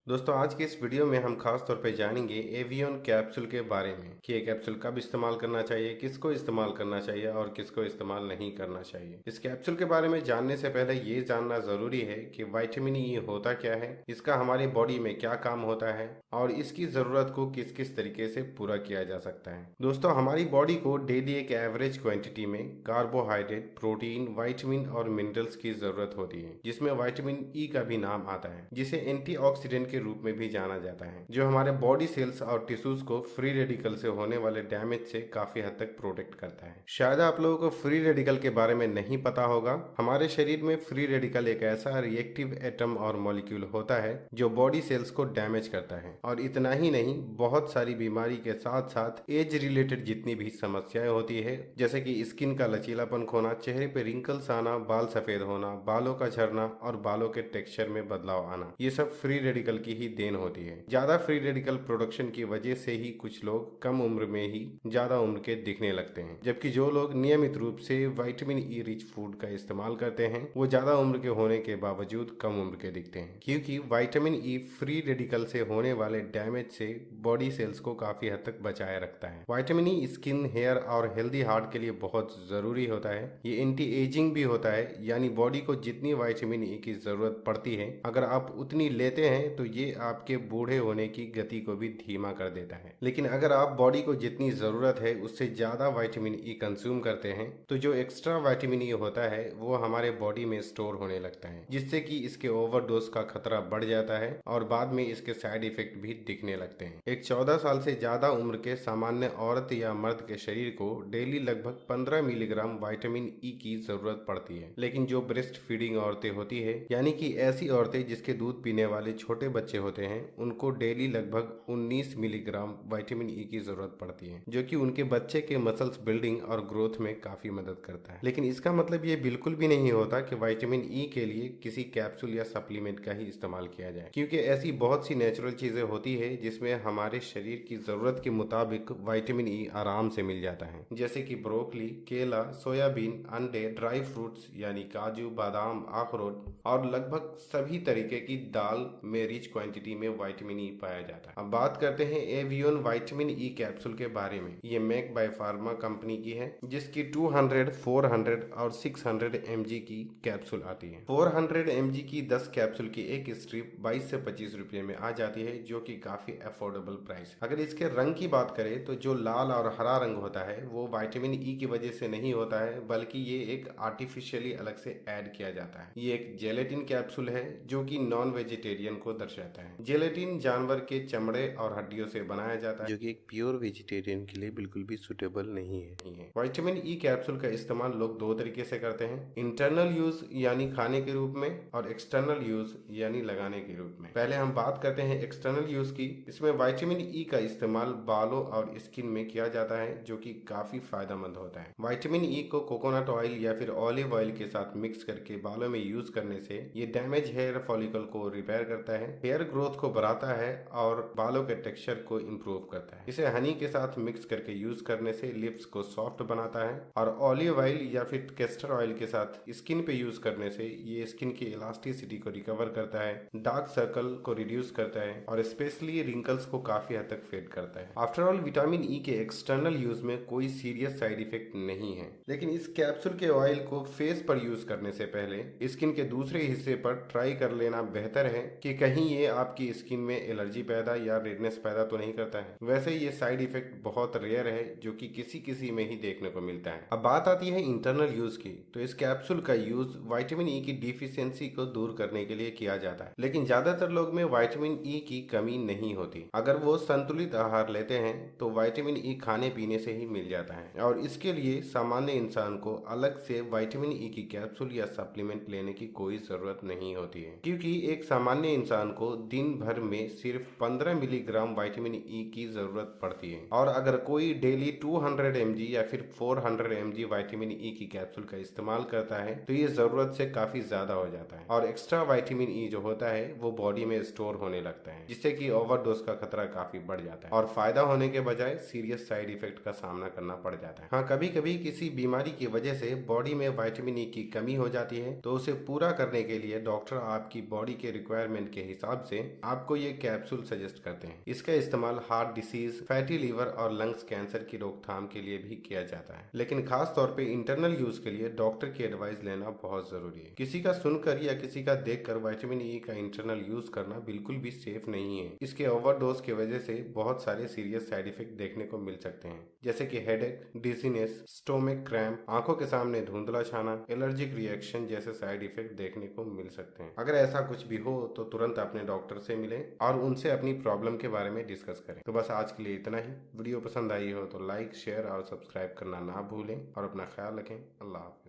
दोस्तों आज के इस वीडियो में हम खास तौर पे जानेंगे एवियन कैप्सूल के बारे में कि ये कैप्सूल कब इस्तेमाल करना चाहिए, किसको इस्तेमाल करना चाहिए और किसको इस्तेमाल नहीं करना चाहिए। इस कैप्सूल के बारे में जानने से पहले ये जानना जरूरी है कि विटामिन ई होता क्या है, इसका हमारी बॉडी में क्या काम होता है और इसकी जरूरत को किस किस तरीके से पूरा किया जा सकता है। दोस्तों हमारी बॉडी को डेली एक एवरेज क्वांटिटी में कार्बोहाइड्रेट, प्रोटीन, विटामिन और मिनरल्स की जरूरत होती है, जिसमें विटामिन ई का भी नाम आता है, जिसे एंटीऑक्सीडेंट के रूप में भी जाना जाता है, जो हमारे बॉडी सेल्स और टिश्यूज को फ्री रेडिकल से होने वाले डैमेज से काफी हद तक प्रोटेक्ट करता है। शायद आप लोगों को फ्री रेडिकल के बारे में नहीं पता होगा। हमारे शरीर में फ्री रेडिकल एक ऐसा रिएक्टिव एटम और मॉलिक्यूल होता है जो बॉडी सेल्स को डैमेज करता है, और इतना ही नहीं, बहुत सारी बीमारी के साथ साथ एज रिलेटेड जितनी भी समस्याएं होती है, जैसे कि स्किन का लचीलापन खोना, चेहरे पे रिंकल्स आना, बाल सफेद होना, बालों का झड़ना और बालों के टेक्सचर में बदलाव आना, ये सब फ्री रेडिकल की ही देन होती है। ज्यादा फ्री रेडिकल प्रोडक्शन की वजह से ही कुछ लोग कम उम्र में ही ज्यादा उम्र के दिखने लगते हैं, जबकि जो लोग नियमित रूप से विटामिन ई रिच फूड का इस्तेमाल करते हैं वो ज्यादा उम्र के होने के बावजूद कम उम्र के दिखते हैं, क्योंकि विटामिन ई फ्री रेडिकल से होने वाले डैमेज से बॉडी सेल्स को काफी हद तक बचाए रखता है। विटामिन ई स्किन, हेयर और हेल्दी हार्ट के लिए बहुत जरूरी होता है। ये एंटी एजिंग भी होता है, यानी बॉडी को जितनी विटामिन ई की जरूरत पड़ती है अगर आप उतनी लेते हैं तो ये आपके बूढ़े होने की गति को भी धीमा कर देता है। लेकिन अगर आप बॉडी को जितनी जरूरत है उससे ज्यादा विटामिन ई कंज्यूम करते हैं तो जो एक्स्ट्रा विटामिन ई होता है वो हमारे बॉडी में स्टोर होने लगता है, जिससे कि इसके ओवरडोज का खतरा बढ़ जाता है और बाद में इसके साइड इफेक्ट भी दिखने लगते हैं। एक 14 साल से ज्यादा उम्र के सामान्य औरत या मर्द के शरीर को डेली लगभग 15 मिलीग्राम विटामिन ई की जरूरत पड़ती है, लेकिन जो ब्रेस्ट फीडिंग औरतें होती है, यानी कि ऐसी औरतें जिसके दूध पीने वाले छोटे बच्चे होते हैं, उनको डेली लगभग 19 मिलीग्राम विटामिन ई की जरूरत पड़ती है, जो कि उनके बच्चे के मसल्स बिल्डिंग और ग्रोथ में काफी मदद करता है। लेकिन इसका मतलब ये बिल्कुल भी नहीं होता कि विटामिन ई के लिए किसी कैप्सूल या सप्लीमेंट का ही इस्तेमाल किया जाए, क्योंकि ऐसी बहुत सी नेचुरल चीजें होती है जिसमें हमारे शरीर की जरूरत के मुताबिक विटामिन ई आराम से मिल जाता है, जैसे कि ब्रोकली, केला, सोयाबीन, अंडे, ड्राई फ्रूट्स यानी काजू, बादाम, अखरोट और लगभग सभी तरीके की दाल में रिच क्वांटिटी में विटामिन ई पाया जाता है। अब बात करते हैं एवियन विटामिन ई कैप्सूल के बारे में। ये मेक बाय फार्मा कंपनी की है, जिसकी 200, 400 और 600 mg की कैप्सूल आती है। 400 mg की 10 कैप्सूल की एक स्ट्रिप 22 से 25 रुपए में आ जाती है, जो कि काफी अफोर्डेबल प्राइस। अगर इसके रंग की बात करें तो जो लाल और हरा रंग होता है वो विटामिन ई की वजह से नहीं होता है, बल्कि ये एक आर्टिफिशियली अलग से ऐड किया जाता है। ये एक जेलेटिन कैप्सूल है जो कि नॉन वेजिटेरियन को दर्शाता है। जेलेटिन जानवर के चमड़े और हड्डियों से बनाया जाता है, जो कि एक प्योर वेजिटेरियन के लिए बिल्कुल भी सुटेबल नहीं है। विटामिन ई कैप्सूल का इस्तेमाल लोग दो तरीके से करते हैं, इंटरनल यूज यानी खाने के रूप में और एक्सटर्नल यूज यानी लगाने के रूप में। पहले हम बात करते हैं एक्सटर्नल यूज की। इसमें विटामिन ई का इस्तेमाल बालों और स्किन में किया जाता है, जो कि काफी फायदेमंद होता है। विटामिन ई को कोकोनट ऑयल या फिर ऑलिव ऑयल के साथ मिक्स करके बालों में यूज करने से ये डैमेज हेयर फॉलिकल को रिपेयर करता है, हेयर ग्रोथ को बढ़ाता है और बालों के टेक्सचर को इम्प्रूव करता है। इसे हनी के साथ मिक्स करके यूज करने से लिप्स को सॉफ्ट बनाता है, और ऑलिव ऑयल या फिर कैस्टर ऑयल के साथ स्किन पे यूज करने से ये स्किन की इलास्टिसिटी को रिकवर करता है, डार्क सर्कल को रिड्यूस करता है और स्पेशली रिंकल्स को काफी हद तक फेड करता है। आफ्टर ऑल विटामिन ई के एक्सटर्नल यूज में कोई सीरियस साइड इफेक्ट नहीं है, लेकिन इस कैप्सूल के ऑयल को फेस पर यूज करने से पहले स्किन के दूसरे हिस्से पर ट्राई कर लेना बेहतर है कि कहीं ये आपकी स्किन में एलर्जी पैदा या रेडनेस पैदा तो नहीं करता है। वैसे ये साइड इफेक्ट बहुत रेयर है, जो कि किसी में ही देखने को मिलता है। अब बात आती है इंटरनल यूज की, तो इस कैप्सूल का यूज विटामिन ई की डिफिशियंसी को दूर करने के लिए किया जाता है, लेकिन ज्यादातर लोग में विटामिन ई की कमी नहीं होती। अगर वो संतुलित आहार लेते हैं तो विटामिन ई खाने पीने से ही मिल जाता है, और इसके लिए सामान्य इंसान को अलग से विटामिन ई की कैप्सूल या सप्लीमेंट लेने की कोई जरूरत नहीं होती है, क्योंकि एक सामान्य इंसान को दिन भर में सिर्फ 15 मिलीग्राम विटामिन ई की जरूरत पड़ती है, और अगर कोई डेली 200 mg या फिर 400 mg विटामिन ई की कैप्सूल का इस्तेमाल करता है तो ये जरूरत से काफी ज्यादा हो जाता है, और एक्स्ट्रा विटामिन ई जो होता है वो बॉडी में स्टोर होने लगता है, जिससे कि ओवरडोज का खतरा काफी बढ़ जाता है और फायदा होने के बजाय सीरियस साइड इफेक्ट का सामना करना पड़ जाता है। हाँ, कभी कभी किसी बीमारी की वजह से बॉडी में विटामिन ई की कमी हो जाती है, तो उसे पूरा करने के लिए डॉक्टर आपकी बॉडी के रिक्वायरमेंट के हिसाब हिसाब से आपको ये कैप्सूल सजेस्ट करते हैं। इसका इस्तेमाल हार्ट डिसीज, फैटी लीवर और लंग्स कैंसर की रोकथाम के लिए भी किया जाता है, लेकिन खास तौर पे इंटरनल यूज के लिए डॉक्टर की एडवाइस लेना बहुत जरूरी है। किसी का सुनकर या किसी का देखकर विटामिन ई का इंटरनल यूज करना बिल्कुल भी सेफ नहीं है। इसके ओवरडोज की वजह से बहुत सारे सीरियस साइड इफेक्ट देखने को मिल सकते हैं, जैसे कि हेडेक, डिजीनेस, स्टोमक क्रैम्प, आंखों के सामने धुंधला छाना, एलर्जिक रिएक्शन जैसे साइड इफेक्ट देखने को मिल सकते हैं। अगर ऐसा कुछ भी हो तो तुरंत अपने डॉक्टर से मिलें और उनसे अपनी प्रॉब्लम के बारे में डिस्कस करें। तो बस आज के लिए इतना ही। वीडियो पसंद आई हो तो लाइक, शेयर और सब्सक्राइब करना ना भूलें और अपना ख्याल रखें। अल्लाह हाफ़िज़।